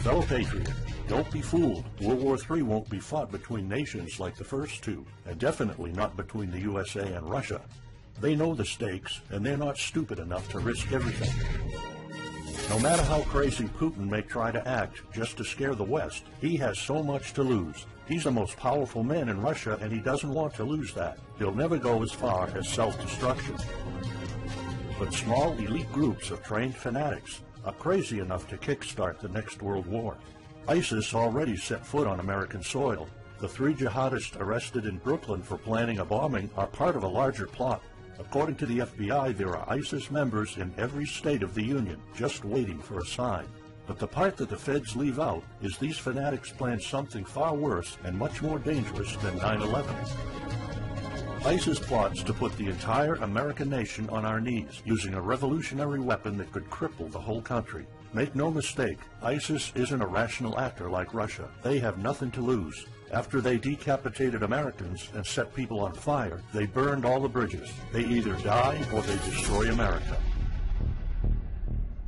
Fellow patriot, don't be fooled. World War III won't be fought between nations like the first two, and definitely not between the USA and Russia. They know the stakes, and they're not stupid enough to risk everything. No matter how crazy Putin may try to act just to scare the West, he has so much to lose. He's the most powerful man in Russia, and he doesn't want to lose that. He'll never go as far as self-destruction. But small elite groups of trained fanatics are crazy enough to kickstart the next world war. ISIS already set foot on American soil. The 3 jihadists arrested in Brooklyn for planning a bombing are part of a larger plot. According to the FBI, there are ISIS members in every state of the Union, just waiting for a sign. But the part that the feds leave out is these fanatics plan something far worse and much more dangerous than 9/11. ISIS plots to put the entire American nation on our knees, using a revolutionary weapon that could cripple the whole country. Make no mistake, ISIS isn't a rational actor like Russia. They have nothing to lose. After they decapitated Americans and set people on fire, they burned all the bridges. They either die or they destroy America.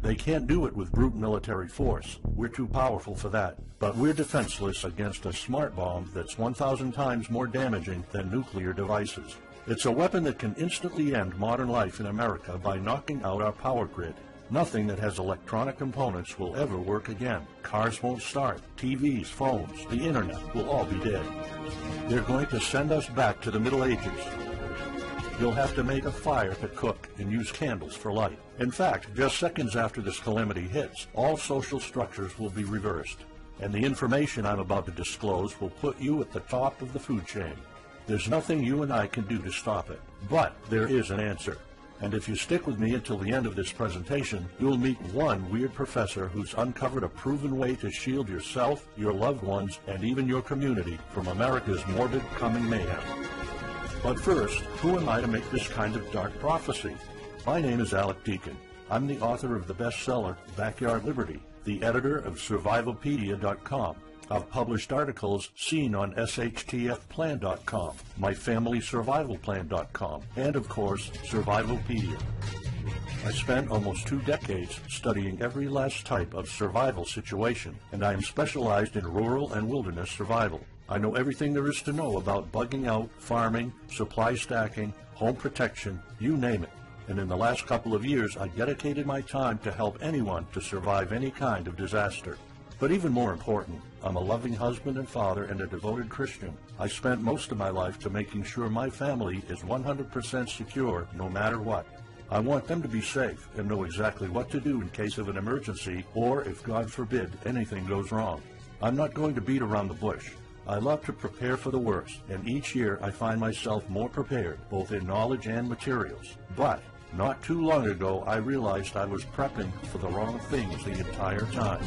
They can't do it with brute military force. We're too powerful for that. But we're defenseless against a smart bomb that's 1,000 times more damaging than nuclear devices. It's a weapon that can instantly end modern life in America by knocking out our power grid. Nothing that has electronic components will ever work again. Cars won't start. TVs, phones, the internet will all be dead. They're going to send us back to the Middle Ages. You'll have to make a fire to cook and use candles for light. In fact, just seconds after this calamity hits, all social structures will be reversed. And the information I'm about to disclose will put you at the top of the food chain. There's nothing you and I can do to stop it. But there is an answer. And if you stick with me until the end of this presentation, you'll meet one weird professor who's uncovered a proven way to shield yourself, your loved ones, and even your community from America's morbid coming mayhem. But first, who am I to make this kind of dark prophecy? My name is Alec Deacon. I'm the author of the bestseller, Backyard Liberty, the editor of Survivalpedia.com. I've published articles seen on SHTFplan.com, MyFamilySurvivalPlan.com, and of course, Survivalpedia. I spent almost 2 decades studying every last type of survival situation, and I am specialized in rural and wilderness survival. I know everything there is to know about bugging out, farming, supply stacking, home protection, you name it. And in the last couple of years, I dedicated my time to help anyone to survive any kind of disaster. But even more important, I'm a loving husband and father and a devoted Christian. I spent most of my life to making sure my family is 100% secure no matter what. I want them to be safe and know exactly what to do in case of an emergency or if, God forbid, anything goes wrong. I'm not going to beat around the bush. I love to prepare for the worst, and each year I find myself more prepared, both in knowledge and materials. But not too long ago, I realized I was prepping for the wrong things the entire time.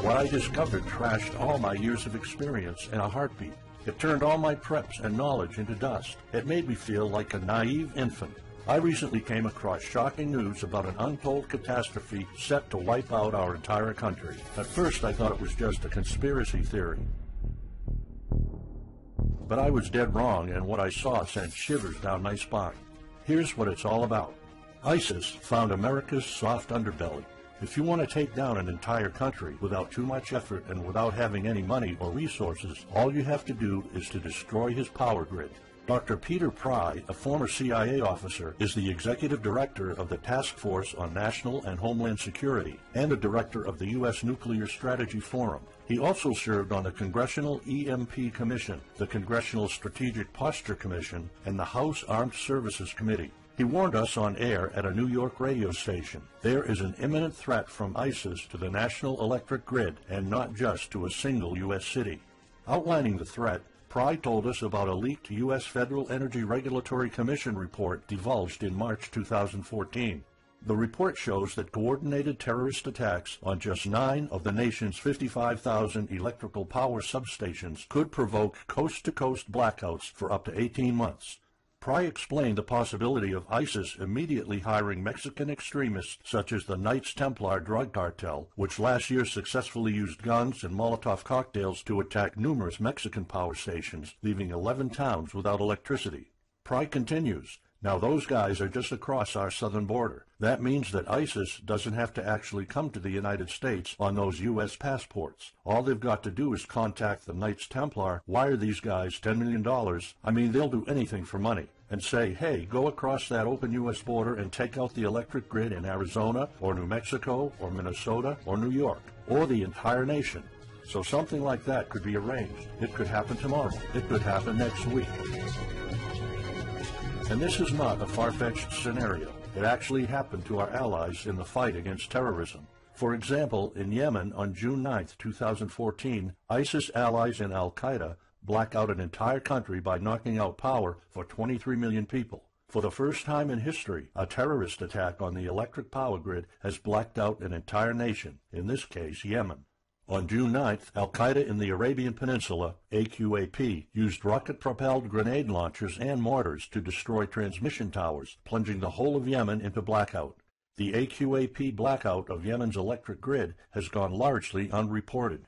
What I discovered trashed all my years of experience in a heartbeat. It turned all my preps and knowledge into dust. It made me feel like a naive infant. I recently came across shocking news about an untold catastrophe set to wipe out our entire country. At first, I thought it was just a conspiracy theory. But I was dead wrong, and what I saw sent shivers down my spine. Here's what it's all about. ISIS found America's soft underbelly. If you want to take down an entire country without too much effort and without having any money or resources, all you have to do is to destroy his power grid. Dr. Peter Pry, a former CIA officer, is the executive director of the Task Force on National and Homeland Security and a director of the U.S. Nuclear Strategy Forum. He also served on the Congressional EMP Commission, the Congressional Strategic Posture Commission, and the House Armed Services Committee. He warned us on air at a New York radio station. There is an imminent threat from ISIS to the national electric grid, and not just to a single U.S. city. Outlining the threat, Pry told us about a leaked U.S. Federal Energy Regulatory Commission report divulged in March 2014. The report shows that coordinated terrorist attacks on just 9 of the nation's 55,000 electrical power substations could provoke coast-to-coast blackouts for up to 18 months. Pry explained the possibility of ISIS immediately hiring Mexican extremists such as the Knights Templar drug cartel, which last year successfully used guns and Molotov cocktails to attack numerous Mexican power stations, leaving 11 towns without electricity. Pry continues, Now those guys are just across our southern border. That means that ISIS doesn't have to actually come to the United States on those U.S. passports. All they've got to do is contact the Knights Templar, wire these guys $10 million, I mean they'll do anything for money, and say, hey, go across that open U.S. border and take out the electric grid in Arizona or New Mexico or Minnesota or New York, or the entire nation. So something like that could be arranged. It could happen tomorrow. It could happen next week. And this is not a far-fetched scenario. It actually happened to our allies in the fight against terrorism. For example, in Yemen on June 9, 2014, ISIS allies in Al-Qaeda black out an entire country by knocking out power for 23 million people. For the first time in history, a terrorist attack on the electric power grid has blacked out an entire nation, in this case Yemen. On June 9th, Al-Qaeda in the Arabian Peninsula, AQAP, used rocket-propelled grenade launchers and mortars to destroy transmission towers, plunging the whole of Yemen into blackout. The AQAP blackout of Yemen's electric grid has gone largely unreported.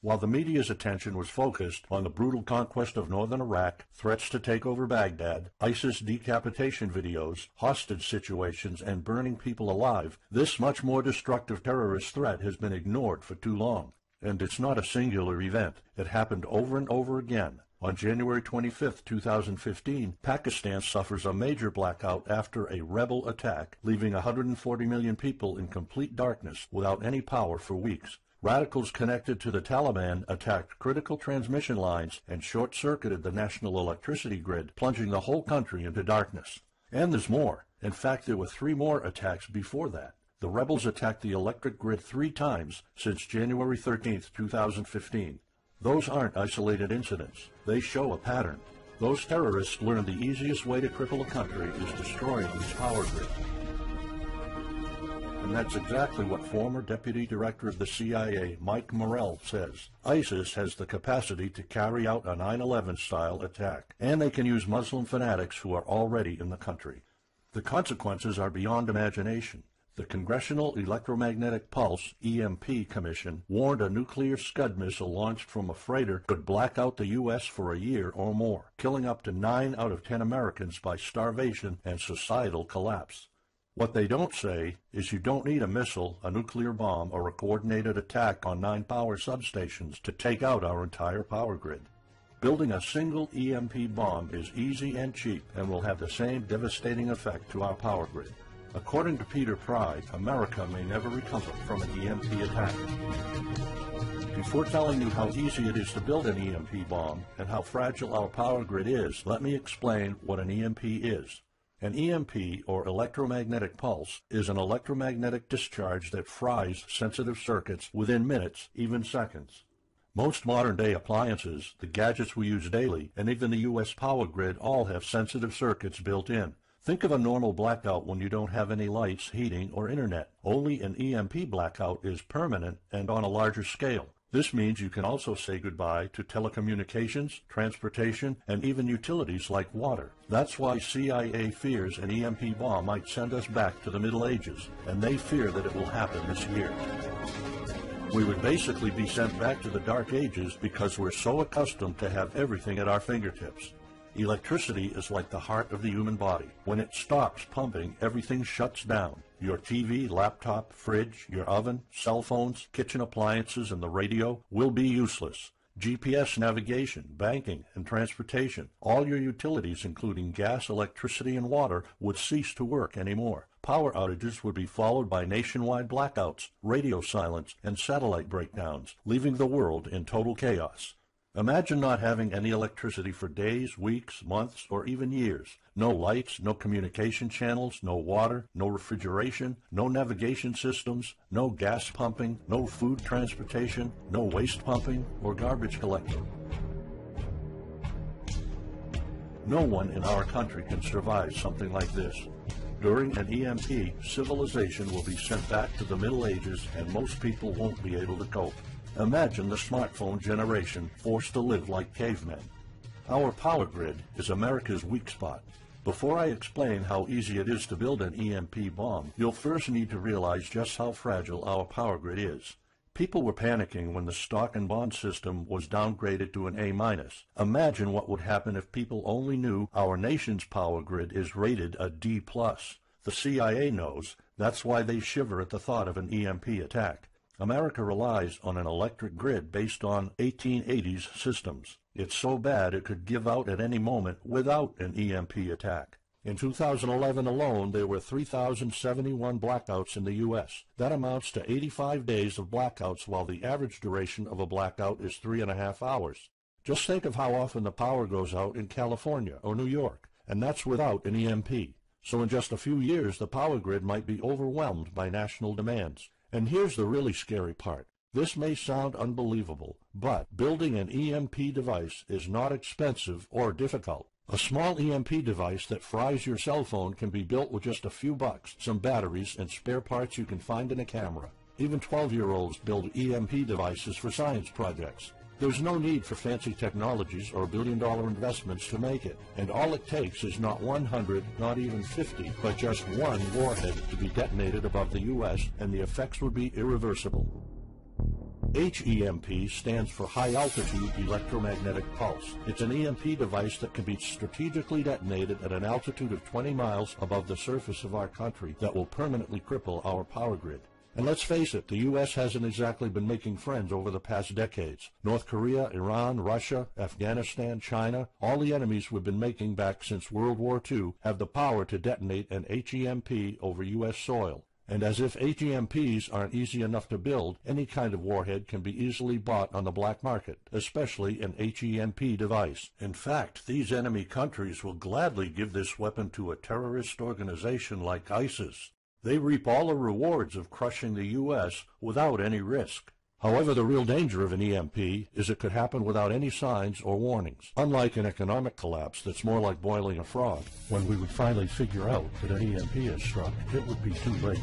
While the media's attention was focused on the brutal conquest of northern Iraq, threats to take over Baghdad, ISIS decapitation videos, hostage situations, and burning people alive, this much more destructive terrorist threat has been ignored for too long. And it's not a singular event. It happened over and over again. On January 25, 2015, Pakistan suffers a major blackout after a rebel attack, leaving 140 million people in complete darkness without any power for weeks. Radicals connected to the Taliban attacked critical transmission lines and short-circuited the national electricity grid, plunging the whole country into darkness. And there's more. In fact, there were 3 more attacks before that. The rebels attacked the electric grid 3 times since January 13, 2015. Those aren't isolated incidents. They show a pattern. Those terrorists learned the easiest way to cripple a country is destroying its power grid. And that's exactly what former Deputy Director of the CIA, Mike Morrell, says. ISIS has the capacity to carry out a 9/11-style attack, and they can use Muslim fanatics who are already in the country. The consequences are beyond imagination. The Congressional Electromagnetic Pulse, EMP, Commission warned a nuclear Scud missile launched from a freighter could black out the U.S. for a year or more, killing up to 9 out of 10 Americans by starvation and societal collapse. What they don't say is you don't need a missile, a nuclear bomb, or a coordinated attack on 9 power substations to take out our entire power grid. Building a single EMP bomb is easy and cheap and will have the same devastating effect to our power grid. According to Peter Pry, America may never recover from an EMP attack. Before telling you how easy it is to build an EMP bomb and how fragile our power grid is, let me explain what an EMP is. An EMP, or electromagnetic pulse, is an electromagnetic discharge that fries sensitive circuits within minutes, even seconds. Most modern-day appliances, the gadgets we use daily, and even the U.S. power grid all have sensitive circuits built in. Think of a normal blackout when you don't have any lights, heating, or internet. Only an EMP blackout is permanent and on a larger scale. This means you can also say goodbye to telecommunications, transportation, and even utilities like water. That's why CIA fears an EMP bomb might send us back to the Middle Ages, and they fear that it will happen this year. We would basically be sent back to the Dark Ages because we're so accustomed to have everything at our fingertips. Electricity is like the heart of the human body. When it stops pumping, everything shuts down. Your TV, laptop, fridge, your oven, cell phones, kitchen appliances, and the radio will be useless. GPS navigation, banking, and transportation, all your utilities, including gas, electricity, and water, would cease to work anymore. Power outages would be followed by nationwide blackouts, radio silence, and satellite breakdowns, leaving the world in total chaos. Imagine not having any electricity for days, weeks, months, or even years. No lights, no communication channels, no water, no refrigeration, no navigation systems, no gas pumping, no food transportation, no waste pumping or garbage collection. No one in our country can survive something like this. During an EMP, civilization will be sent back to the Middle Ages and most people won't be able to cope. Imagine the smartphone generation forced to live like cavemen. Our power grid is America's weak spot. Before I explain how easy it is to build an EMP bomb, you'll first need to realize just how fragile our power grid is. People were panicking when the stock and bond system was downgraded to an A-. Imagine what would happen if people only knew our nation's power grid is rated a D+. The CIA knows. That's why they shiver at the thought of an EMP attack. America relies on an electric grid based on 1880s systems. It's so bad it could give out at any moment without an EMP attack. In 2011 alone, there were 3,071 blackouts in the U.S. That amounts to 85 days of blackouts, while the average duration of a blackout is 3.5 hours. Just think of how often the power goes out in California or New York, and that's without an EMP. So in just a few years, the power grid might be overwhelmed by national demands. And here's the really scary part. This may sound unbelievable, but building an EMP device is not expensive or difficult. A small EMP device that fries your cell phone can be built with just a few bucks, some batteries, and spare parts you can find in a camera. Even 12-year-olds build EMP devices for science projects. There's no need for fancy technologies or billion-dollar investments to make it, and all it takes is not 100, not even 50, but just one warhead to be detonated above the U.S., and the effects would be irreversible. HEMP stands for High Altitude Electromagnetic Pulse. It's an EMP device that can be strategically detonated at an altitude of 20 miles above the surface of our country that will permanently cripple our power grid. And let's face it, the U.S. hasn't exactly been making friends over the past decades. North Korea, Iran, Russia, Afghanistan, China, all the enemies we've been making back since World War II have the power to detonate an HEMP over U.S. soil. And as if HEMPs aren't easy enough to build, any kind of warhead can be easily bought on the black market, especially an HEMP device. In fact, these enemy countries will gladly give this weapon to a terrorist organization like ISIS. They reap all the rewards of crushing the U.S. without any risk. However, the real danger of an EMP is it could happen without any signs or warnings. Unlike an economic collapse that's more like boiling a frog, when we would finally figure out that an EMP has struck, it would be too late.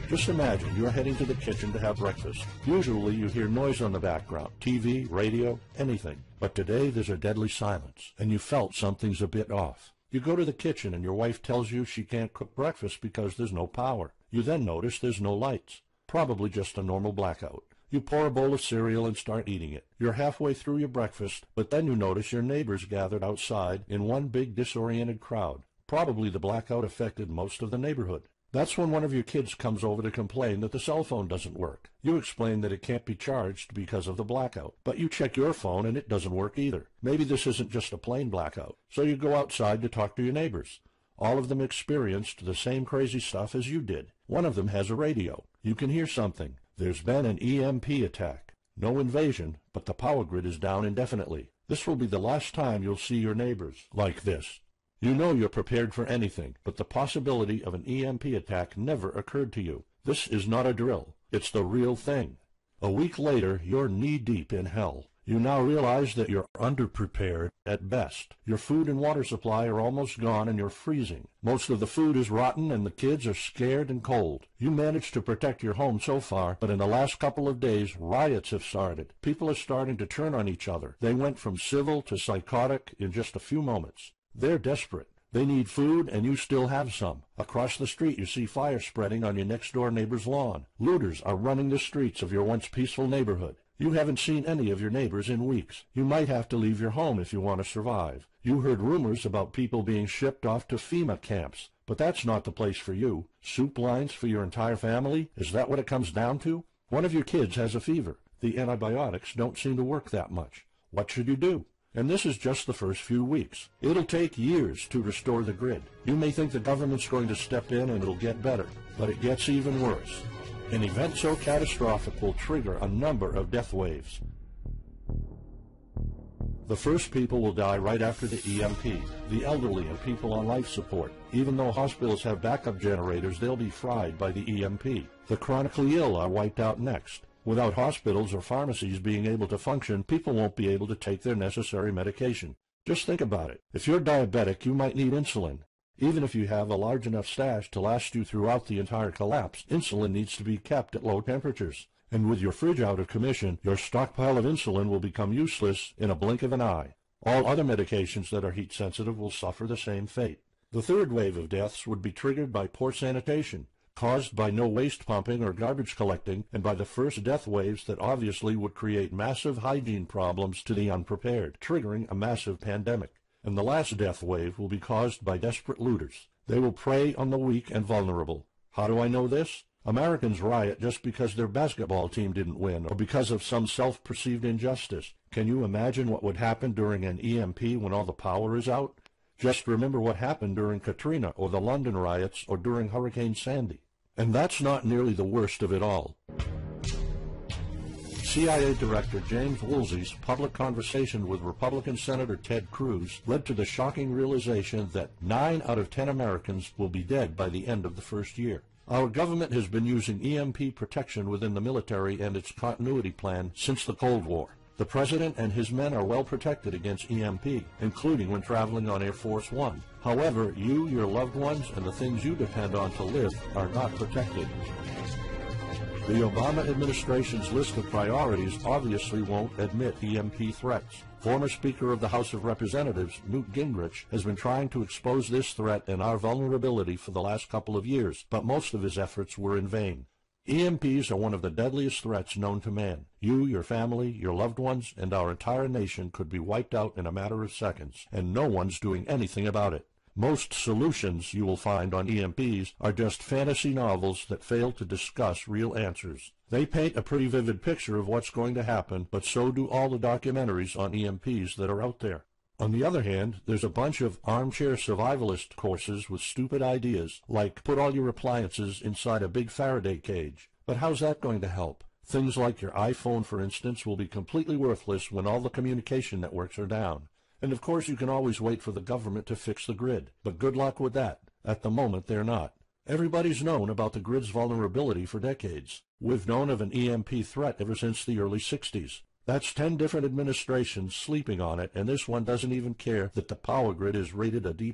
Just imagine you're heading to the kitchen to have breakfast. Usually you hear noise on the background, TV, radio, anything. But today there's a deadly silence, and you felt something's a bit off. You go to the kitchen and your wife tells you she can't cook breakfast because there's no power. You then notice there's no lights. Probably just a normal blackout. You pour a bowl of cereal and start eating it. You're halfway through your breakfast, but then you notice your neighbors gathered outside in one big disoriented crowd. Probably the blackout affected most of the neighborhood. That's when one of your kids comes over to complain that the cell phone doesn't work. You explain that it can't be charged because of the blackout, but you check your phone and it doesn't work either. Maybe this isn't just a plain blackout. So you go outside to talk to your neighbors. All of them experienced the same crazy stuff as you did. One of them has a radio. You can hear something. There's been an EMP attack. No invasion, but the power grid is down indefinitely. This will be the last time you'll see your neighbors like this. You know you're prepared for anything, but the possibility of an EMP attack never occurred to you. This is not a drill. It's the real thing. A week later, you're knee-deep in hell. You now realize that you're underprepared at best. Your food and water supply are almost gone and you're freezing. Most of the food is rotten and the kids are scared and cold. You managed to protect your home so far, but in the last couple of days, riots have started. People are starting to turn on each other. They went from civil to psychotic in just a few moments. They're desperate. They need food, and you still have some. Across the street, you see fire spreading on your next-door neighbor's lawn. Looters are running the streets of your once peaceful neighborhood. You haven't seen any of your neighbors in weeks. You might have to leave your home if you want to survive. You heard rumors about people being shipped off to FEMA camps, but that's not the place for you. Soup lines for your entire family? Is that what it comes down to? One of your kids has a fever. The antibiotics don't seem to work that much. What should you do? And this is just the first few weeks. It'll take years to restore the grid. You may think the government's going to step in and it'll get better, but it gets even worse. An event so catastrophic will trigger a number of death waves. The first people will die right after the EMP, the elderly and people on life support. Even though hospitals have backup generators, they'll be fried by the EMP. The chronically ill are wiped out next. Without hospitals or pharmacies being able to function, people won't be able to take their necessary medication. Just think about it. If you're diabetic, you might need insulin. Even if you have a large enough stash to last you throughout the entire collapse, insulin needs to be kept at low temperatures. And with your fridge out of commission, your stockpile of insulin will become useless in a blink of an eye. All other medications that are heat-sensitive will suffer the same fate. The third wave of deaths would be triggered by poor sanitation. caused by no waste pumping or garbage collecting, and by the first death waves that obviously would create massive hygiene problems to the unprepared, triggering a massive pandemic. And the last death wave will be caused by desperate looters. They will prey on the weak and vulnerable. How do I know this? Americans riot just because their basketball team didn't win or because of some self-perceived injustice. Can you imagine what would happen during an EMP when all the power is out? Just remember what happened during Katrina or the London riots or during Hurricane Sandy. And that's not nearly the worst of it all. CIA Director James Woolsey's public conversation with Republican Senator Ted Cruz led to the shocking realization that 9 out of 10 Americans will be dead by the end of the first year. Our government has been using EMP protection within the military and its continuity plan since the Cold War. The President and his men are well protected against EMP, including when traveling on Air Force One. However, you, your loved ones, and the things you depend on to live are not protected. The Obama administration's list of priorities obviously won't admit EMP threats. Former Speaker of the House of Representatives, Newt Gingrich, has been trying to expose this threat and our vulnerability for the last couple of years, but most of his efforts were in vain. EMPs are one of the deadliest threats known to man. You, your family, your loved ones, and our entire nation could be wiped out in a matter of seconds, and no one's doing anything about it. Most solutions you will find on EMPs are just fantasy novels that fail to discuss real answers. They paint a pretty vivid picture of what's going to happen, but so do all the documentaries on EMPs that are out there. On the other hand, there's a bunch of armchair survivalist courses with stupid ideas, like put all your appliances inside a big Faraday cage. But how's that going to help? Things like your iPhone, for instance, will be completely worthless when all the communication networks are down. And of course you can always wait for the government to fix the grid, but good luck with that. At the moment they're not. Everybody's known about the grid's vulnerability for decades. We've known of an EMP threat ever since the early 60s. That's 10 different administrations sleeping on it, and this one doesn't even care that the power grid is rated a D+.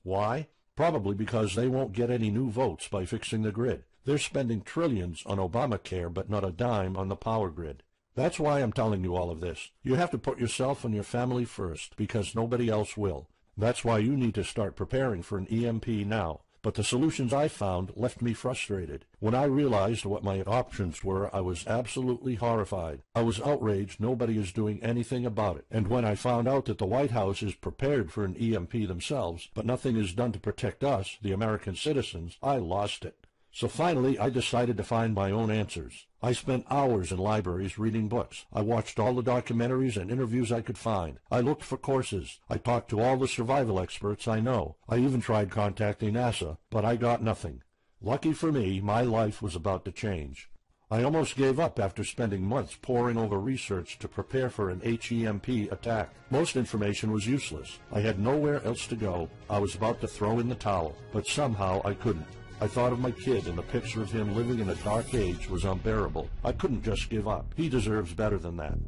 Why? Probably because they won't get any new votes by fixing the grid. They're spending trillions on Obamacare, but not a dime on the power grid. That's why I'm telling you all of this. You have to put yourself and your family first, because nobody else will. That's why you need to start preparing for an EMP now. But the solutions I found left me frustrated. When I realized what my options were, I was absolutely horrified. I was outraged nobody is doing anything about it. And when I found out that the White House is prepared for an EMP themselves, but nothing is done to protect us, the American citizens, I lost it. So finally, I decided to find my own answers. I spent hours in libraries reading books. I watched all the documentaries and interviews I could find. I looked for courses. I talked to all the survival experts I know. I even tried contacting NASA, but I got nothing. Lucky for me, my life was about to change. I almost gave up after spending months poring over research to prepare for an HEMP attack. Most information was useless. I had nowhere else to go. I was about to throw in the towel, but somehow I couldn't. I thought of my kid, and the picture of him living in a dark age was unbearable. I couldn't just give up. He deserves better than that.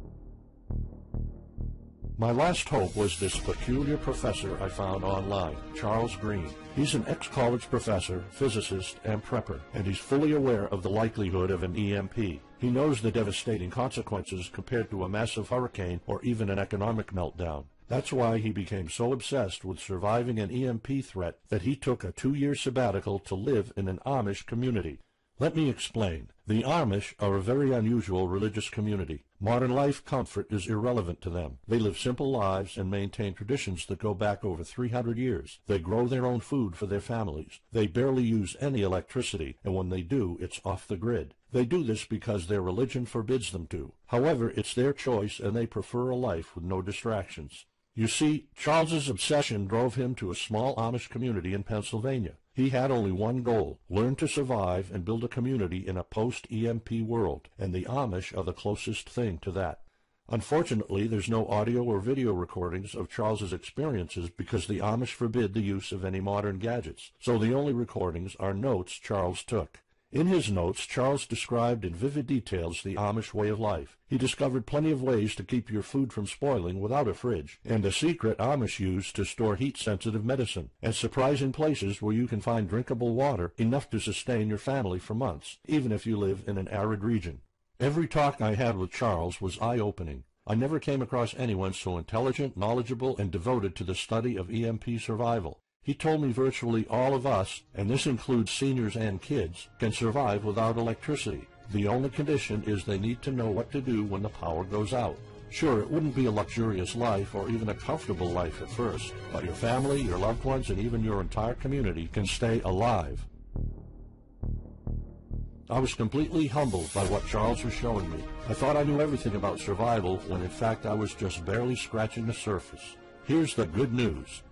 My last hope was this peculiar professor I found online, Charles Green. He's an ex-college professor, physicist, and prepper, and he's fully aware of the likelihood of an EMP. He knows the devastating consequences compared to a massive hurricane or even an economic meltdown. That's why he became so obsessed with surviving an EMP threat that he took a 2-year sabbatical to live in an Amish community. Let me explain. The Amish are a very unusual religious community. Modern life comfort is irrelevant to them. They live simple lives and maintain traditions that go back over 300 years. They grow their own food for their families. They barely use any electricity, and when they do, it's off the grid. They do this because their religion forbids them to. However, it's their choice, and they prefer a life with no distractions. You see, Charles's obsession drove him to a small Amish community in Pennsylvania. He had only one goal: learn to survive and build a community in a post-EMP world, and the Amish are the closest thing to that. Unfortunately, there's no audio or video recordings of Charles's experiences because the Amish forbid the use of any modern gadgets, so the only recordings are notes Charles took. In his notes, Charles described in vivid details the Amish way of life. He discovered plenty of ways to keep your food from spoiling without a fridge, and a secret Amish use to store heat-sensitive medicine, and surprising places where you can find drinkable water enough to sustain your family for months, even if you live in an arid region. Every talk I had with Charles was eye-opening. I never came across anyone so intelligent, knowledgeable, and devoted to the study of EMP survival. He told me virtually all of us, and this includes seniors and kids, can survive without electricity. The only condition is they need to know what to do when the power goes out. Sure, it wouldn't be a luxurious life or even a comfortable life at first, but your family, your loved ones, and even your entire community can stay alive. I was completely humbled by what Charles was showing me. I thought I knew everything about survival when in fact I was just barely scratching the surface. Here's the good news.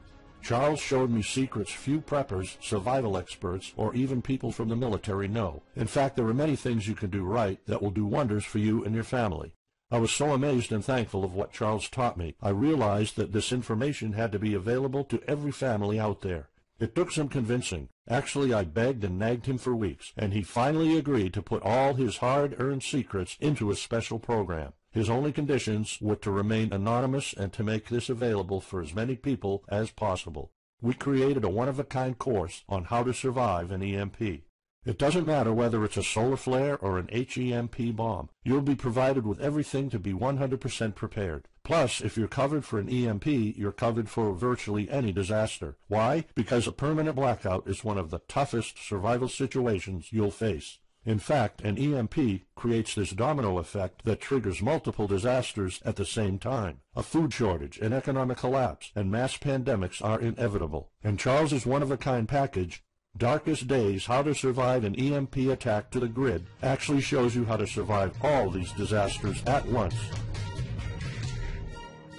Charles showed me secrets few preppers, survival experts, or even people from the military know. In fact, there are many things you can do right that will do wonders for you and your family. I was so amazed and thankful of what Charles taught me. I realized that this information had to be available to every family out there. It took some convincing. Actually, I begged and nagged him for weeks, and he finally agreed to put all his hard-earned secrets into a special program. His only conditions were to remain anonymous and to make this available for as many people as possible. We created a one-of-a-kind course on how to survive an EMP. It doesn't matter whether it's a solar flare or an HEMP bomb. You'll be provided with everything to be 100% prepared. Plus, if you're covered for an EMP, you're covered for virtually any disaster. Why? Because a permanent blackout is one of the toughest survival situations you'll face. In fact, an EMP creates this domino effect that triggers multiple disasters at the same time. A food shortage, an economic collapse, and mass pandemics are inevitable. And Charles's one-of-a-kind package, Darkest Days, How to Survive an EMP Attack to the Grid, actually shows you how to survive all these disasters at once.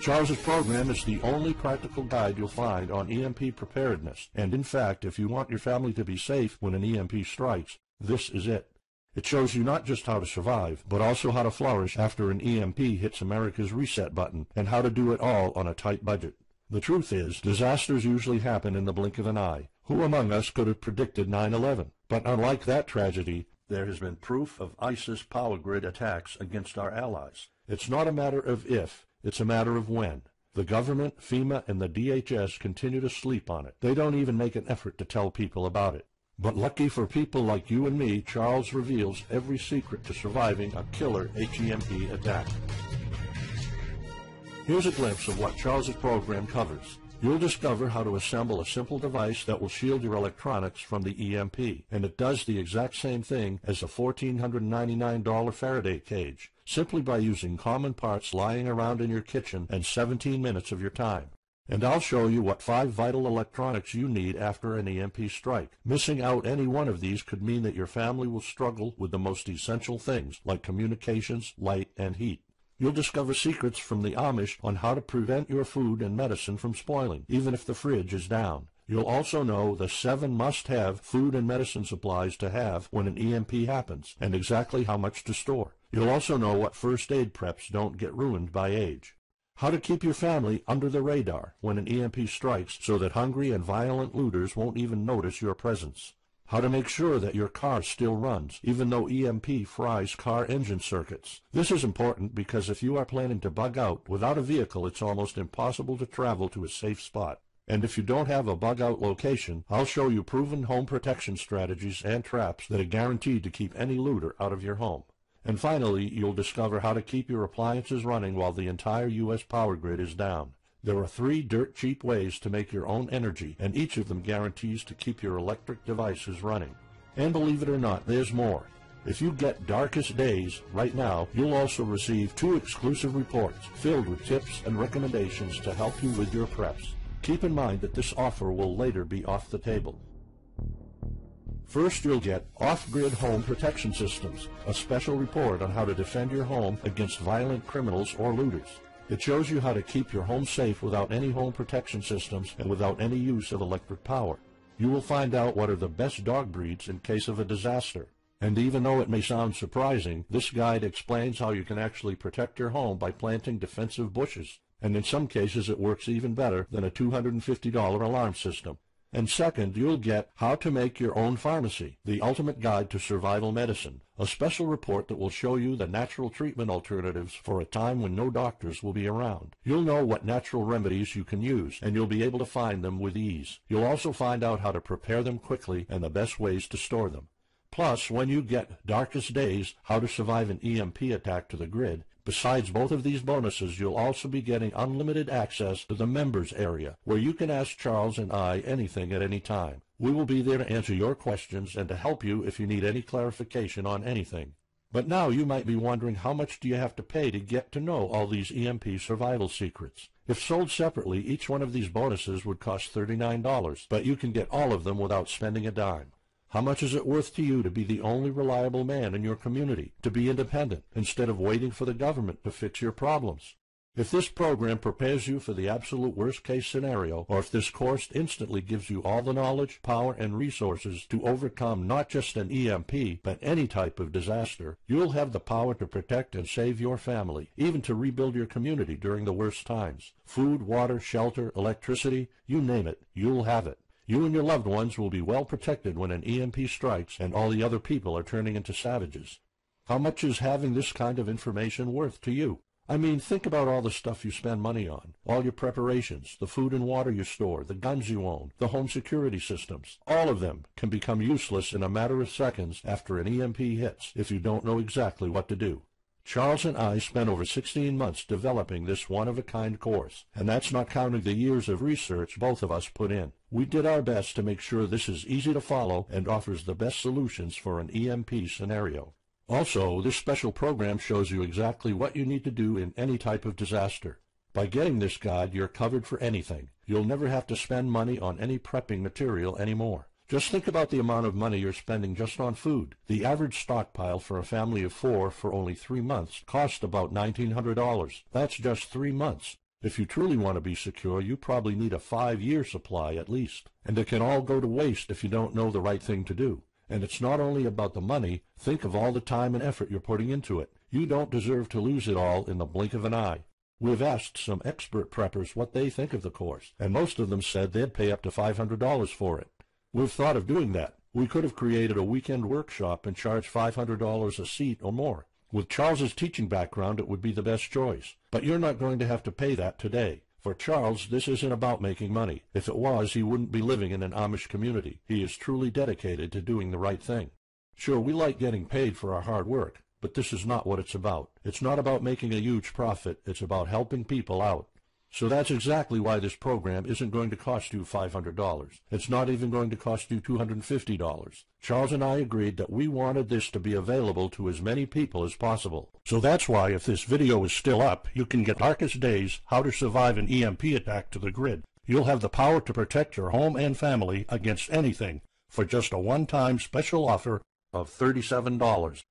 Charles's program is the only practical guide you'll find on EMP preparedness, and in fact, if you want your family to be safe when an EMP strikes, this is it. It shows you not just how to survive, but also how to flourish after an EMP hits America's reset button, and how to do it all on a tight budget. The truth is, disasters usually happen in the blink of an eye. Who among us could have predicted 9/11? But unlike that tragedy, there has been proof of ISIS power grid attacks against our allies. It's not a matter of if, it's a matter of when. The government, FEMA, and the DHS continue to sleep on it. They don't even make an effort to tell people about it. But lucky for people like you and me, Charles reveals every secret to surviving a killer HEMP attack. Here's a glimpse of what Charles's program covers. You'll discover how to assemble a simple device that will shield your electronics from the EMP, and it does the exact same thing as a $1,499 Faraday cage, simply by using common parts lying around in your kitchen and 17 minutes of your time. And I'll show you what 5 vital electronics you need after an EMP strike. Missing out any one of these could mean that your family will struggle with the most essential things, like communications, light, and heat. You'll discover secrets from the Amish on how to prevent your food and medicine from spoiling, even if the fridge is down. You'll also know the 7 must-have food and medicine supplies to have when an EMP happens, and exactly how much to store. You'll also know what first aid preps don't get ruined by age. How to keep your family under the radar when an EMP strikes so that hungry and violent looters won't even notice your presence. How to make sure that your car still runs, even though EMP fries car engine circuits. This is important because if you are planning to bug out, without a vehicle it's almost impossible to travel to a safe spot. And if you don't have a bug-out location, I'll show you proven home protection strategies and traps that are guaranteed to keep any looter out of your home. And finally, you'll discover how to keep your appliances running while the entire U.S. power grid is down. There are 3 dirt-cheap ways to make your own energy, and each of them guarantees to keep your electric devices running. And believe it or not, there's more. If you get Darkest Days right now, you'll also receive 2 exclusive reports filled with tips and recommendations to help you with your preps. Keep in mind that this offer will later be off the table. First, you'll get Off-Grid Home Protection Systems, a special report on how to defend your home against violent criminals or looters. It shows you how to keep your home safe without any home protection systems and without any use of electric power. You will find out what are the best dog breeds in case of a disaster. And even though it may sound surprising, this guide explains how you can actually protect your home by planting defensive bushes. And in some cases it works even better than a $250 alarm system. And second, you'll get How to Make Your Own Pharmacy, the ultimate guide to survival medicine, a special report that will show you the natural treatment alternatives for a time when no doctors will be around. You'll know what natural remedies you can use, and you'll be able to find them with ease. You'll also find out how to prepare them quickly and the best ways to store them. Plus, when you get Darkest Days, How to Survive an EMP Attack to the Grid, Besides both of these bonuses, you'll also be getting unlimited access to the members area, where you can ask Charles and I anything at any time. We will be there to answer your questions and to help you if you need any clarification on anything. But now you might be wondering, how much do you have to pay to get to know all these EMP survival secrets? If sold separately, each one of these bonuses would cost $39, but you can get all of them without spending a dime. How much is it worth to you to be the only reliable man in your community, to be independent, instead of waiting for the government to fix your problems? If this program prepares you for the absolute worst-case scenario, or if this course instantly gives you all the knowledge, power, and resources to overcome not just an EMP, but any type of disaster, you'll have the power to protect and save your family, even to rebuild your community during the worst times. Food, water, shelter, electricity, you name it, you'll have it. You and your loved ones will be well protected when an EMP strikes and all the other people are turning into savages. How much is having this kind of information worth to you? I mean, think about all the stuff you spend money on, all your preparations, the food and water you store, the guns you own, the home security systems. All of them can become useless in a matter of seconds after an EMP hits if you don't know exactly what to do. Charles and I spent over 16 months developing this one-of-a-kind course, and that's not counting the years of research both of us put in. We did our best to make sure this is easy to follow and offers the best solutions for an EMP scenario. Also, this special program shows you exactly what you need to do in any type of disaster. By getting this guide, you're covered for anything. You'll never have to spend money on any prepping material anymore. Just think about the amount of money you're spending just on food. The average stockpile for a family of 4 for only 3 months cost about $1,900. That's just 3 months. If you truly want to be secure, you probably need a 5-year supply at least. And it can all go to waste if you don't know the right thing to do. And it's not only about the money. Think of all the time and effort you're putting into it. You don't deserve to lose it all in the blink of an eye. We've asked some expert preppers what they think of the course, and most of them said they'd pay up to $500 for it. We've thought of doing that. We could have created a weekend workshop and charged $500 a seat or more. With Charles's teaching background, it would be the best choice. But you're not going to have to pay that today. For Charles, this isn't about making money. If it was, he wouldn't be living in an Amish community. He is truly dedicated to doing the right thing. Sure, we like getting paid for our hard work, but this is not what it's about. It's not about making a huge profit. It's about helping people out. So that's exactly why this program isn't going to cost you $500. It's not even going to cost you $250. Charles and I agreed that we wanted this to be available to as many people as possible. So that's why, if this video is still up, you can get Darkest Days, How to Survive an EMP Attack to the Grid. You'll have the power to protect your home and family against anything for just a one-time special offer of $37.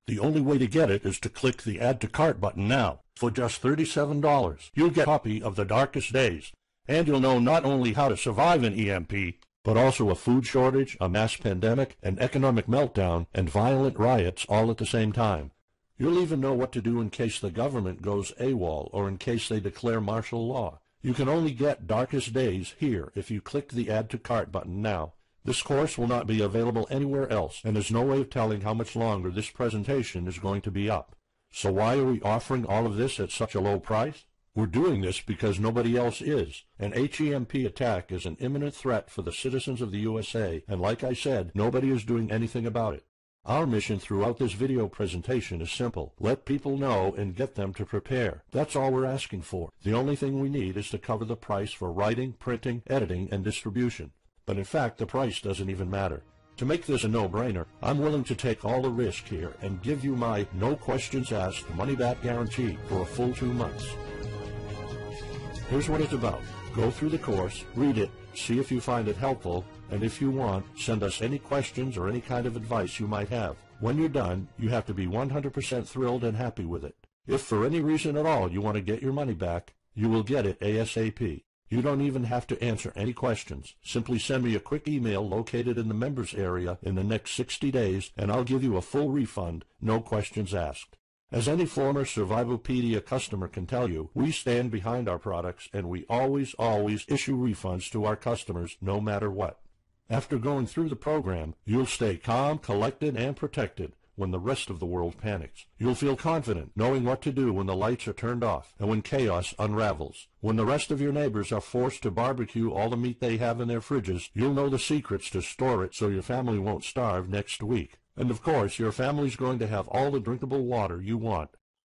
The only way to get it is to click the Add to Cart button now. For just $37, you'll get a copy of The Darkest Days, and you'll know not only how to survive an EMP, but also a food shortage, a mass pandemic, an economic meltdown, and violent riots all at the same time. You'll even know what to do in case the government goes AWOL or in case they declare martial law. You can only get Darkest Days here if you click the Add to Cart button now. This course will not be available anywhere else, and there's no way of telling how much longer this presentation is going to be up. So why are we offering all of this at such a low price? We're doing this because nobody else is. An HEMP attack is an imminent threat for the citizens of the USA, and like I said, nobody is doing anything about it. Our mission throughout this video presentation is simple. Let people know and get them to prepare. That's all we're asking for. The only thing we need is to cover the price for writing, printing, editing, and distribution. But in fact, the price doesn't even matter. To make this a no-brainer, I'm willing to take all the risk here and give you my no questions asked money-back guarantee for a full 2 months. Here's what it's about. Go through the course, read it, see if you find it helpful, and if you want, send us any questions or any kind of advice you might have. When you're done, you have to be 100% thrilled and happy with it. If for any reason at all you want to get your money back, you will get it ASAP. You don't even have to answer any questions. Simply send me a quick email located in the members area in the next 60 days, and I'll give you a full refund, no questions asked. As any former Survivalopedia customer can tell you, we stand behind our products, and we always issue refunds to our customers no matter what. After going through the program, you'll stay calm, collected, and protected when the rest of the world panics. You'll feel confident knowing what to do when the lights are turned off and when chaos unravels. When the rest of your neighbors are forced to barbecue all the meat they have in their fridges, you'll know the secrets to store it so your family won't starve next week. And of course, your family's going to have all the drinkable water you want.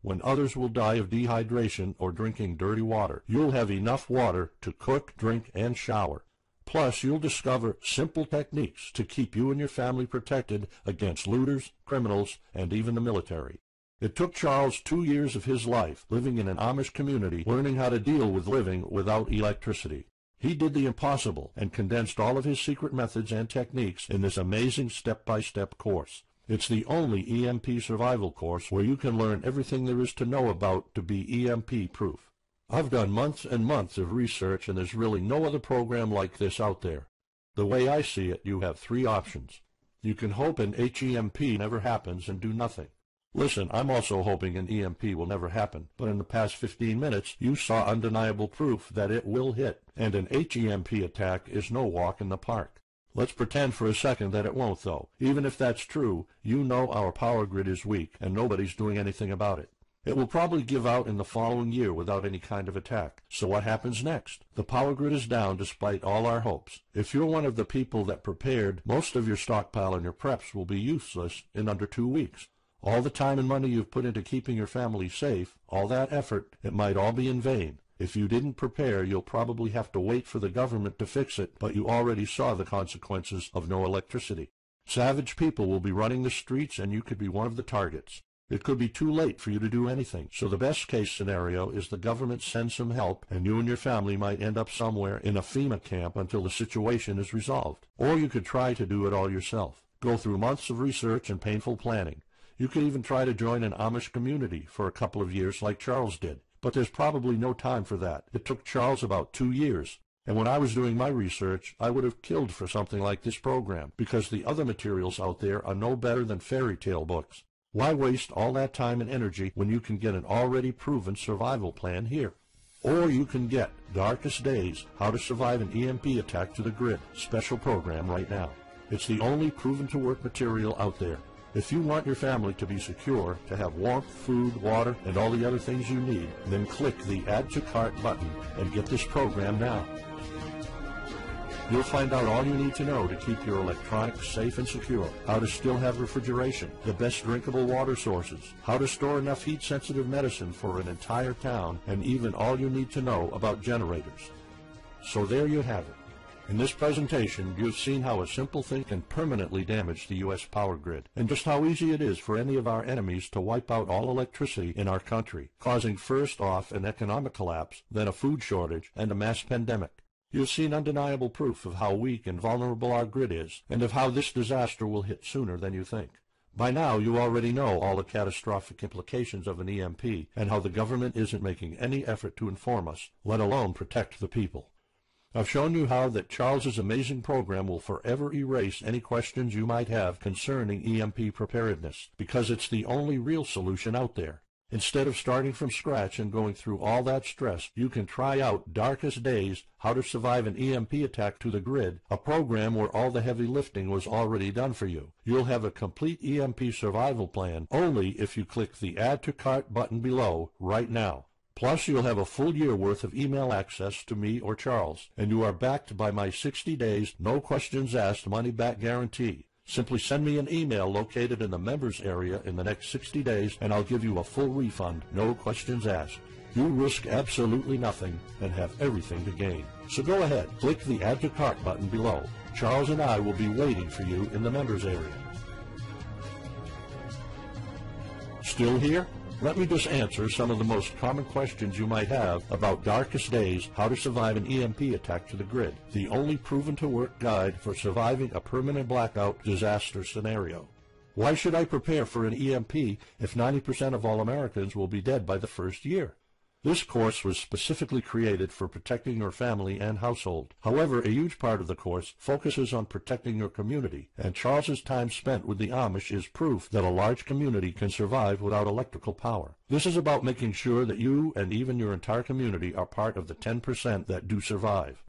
when others will die of dehydration or drinking dirty water. You'll have enough water to cook, drink, and shower. Plus, you'll discover simple techniques to keep you and your family protected against looters, criminals, and even the military. It took Charles 2 years of his life living in an Amish community, learning how to deal with living without electricity. He did the impossible and condensed all of his secret methods and techniques in this amazing step-by-step course. It's the only EMP survival course where you can learn everything there is to know about to be EMP-proof. I've done months and months of research, and there's really no other program like this out there. The way I see it, you have 3 options. You can hope an HEMP never happens and do nothing. Listen, I'm also hoping an EMP will never happen, but in the past 15 minutes, you saw undeniable proof that it will hit, and an HEMP attack is no walk in the park. Let's pretend for a second that it won't, though. Even if that's true, you know our power grid is weak, and nobody's doing anything about it. It will probably give out in the following year without any kind of attack. So what happens next? The power grid is down despite all our hopes. If you're one of the people that prepared, most of your stockpile and your preps will be useless in under 2 weeks. All the time and money you've put into keeping your family safe, all that effort, it might all be in vain. If you didn't prepare, you'll probably have to wait for the government to fix it, but you already saw the consequences of no electricity. Savage people will be running the streets, and you could be one of the targets. It could be too late for you to do anything, so the best-case scenario is the government sends some help, and you and your family might end up somewhere in a FEMA camp until the situation is resolved. Or you could try to do it all yourself. Go through months of research and painful planning. You could even try to join an Amish community for a couple of years like Charles did. But there's probably no time for that. It took Charles about 2 years. And when I was doing my research, I would have killed for something like this program, because the other materials out there are no better than fairy tale books. Why waste all that time and energy when you can get an already proven survival plan here? Or you can get Darkest Days, How to Survive an EMP Attack to the Grid special program right now. It's the only proven-to-work material out there. If you want your family to be secure, to have warmth, food, water, and all the other things you need, then click the Add to Cart button and get this program now. You'll find out all you need to know to keep your electronics safe and secure, how to still have refrigeration, the best drinkable water sources, how to store enough heat-sensitive medicine for an entire town, and even all you need to know about generators. So there you have it. In this presentation, you've seen how a simple thing can permanently damage the U.S. power grid, and just how easy it is for any of our enemies to wipe out all electricity in our country, causing first off an economic collapse, then a food shortage, and a mass pandemic. You've seen undeniable proof of how weak and vulnerable our grid is, and of how this disaster will hit sooner than you think. By now, you already know all the catastrophic implications of an EMP, and how the government isn't making any effort to inform us, let alone protect the people. I've shown you how that Charles's amazing program will forever erase any questions you might have concerning EMP preparedness, because it's the only real solution out there. Instead of starting from scratch and going through all that stress, you can try out Darkest Days, How to Survive an EMP Attack to the Grid, a program where all the heavy lifting was already done for you. You'll have a complete EMP survival plan only if you click the Add to Cart button below right now. Plus, you'll have a full year worth of email access to me or Charles, and you are backed by my 60 days, no questions asked money-back guarantee. Simply send me an email located in the members area in the next 60 days, and I'll give you a full refund, no questions asked. You risk absolutely nothing and have everything to gain. So go ahead, click the Add to Cart button below. Charles and I will be waiting for you in the members area. Still here? Let me just answer some of the most common questions you might have about Darkest Days, How to Survive an EMP Attack to the Grid, the only proven-to-work guide for surviving a permanent blackout disaster scenario. Why should I prepare for an EMP if 90% of all Americans will be dead by the first year? This course was specifically created for protecting your family and household. However, a huge part of the course focuses on protecting your community, and Charles's time spent with the Amish is proof that a large community can survive without electrical power. This is about making sure that you and even your entire community are part of the 10% that do survive.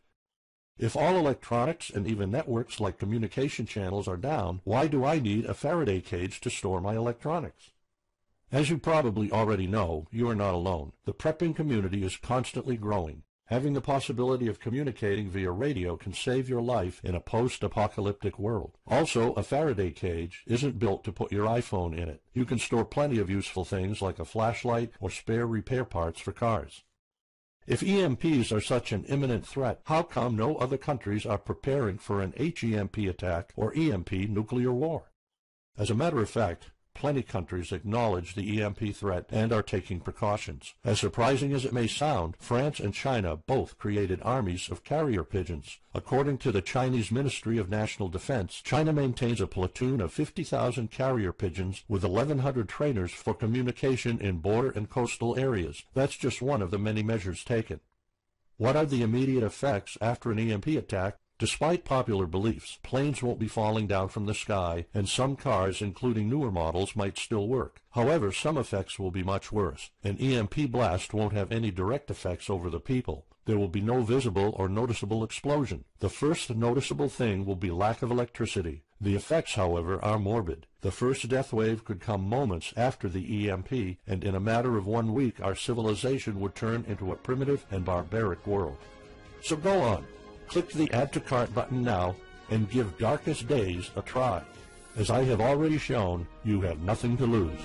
If all electronics and even networks like communication channels are down, why do I need a Faraday cage to store my electronics? As you probably already know, you are not alone. The prepping community is constantly growing. Having the possibility of communicating via radio can save your life in a post-apocalyptic world. Also, a Faraday cage isn't built to put your iPhone in it. You can store plenty of useful things like a flashlight or spare repair parts for cars. If EMPs are such an imminent threat, how come no other countries are preparing for an HEMP attack or EMP nuclear war? As a matter of fact, plenty of countries acknowledge the EMP threat and are taking precautions. As surprising as it may sound, France and China both created armies of carrier pigeons. According to the Chinese Ministry of National Defense, China maintains a platoon of 50,000 carrier pigeons with 1,100 trainers for communication in border and coastal areas. That's just one of the many measures taken. What are the immediate effects after an EMP attack? Despite popular beliefs, planes won't be falling down from the sky, and some cars, including newer models, might still work. However, some effects will be much worse. An EMP blast won't have any direct effects over the people. There will be no visible or noticeable explosion. The first noticeable thing will be lack of electricity. The effects, however, are morbid. The first death wave could come moments after the EMP, and in a matter of 1 week, our civilization would turn into a primitive and barbaric world. So go on. Click the Add to Cart button now and give Darkest Days a try. As I have already shown, you have nothing to lose.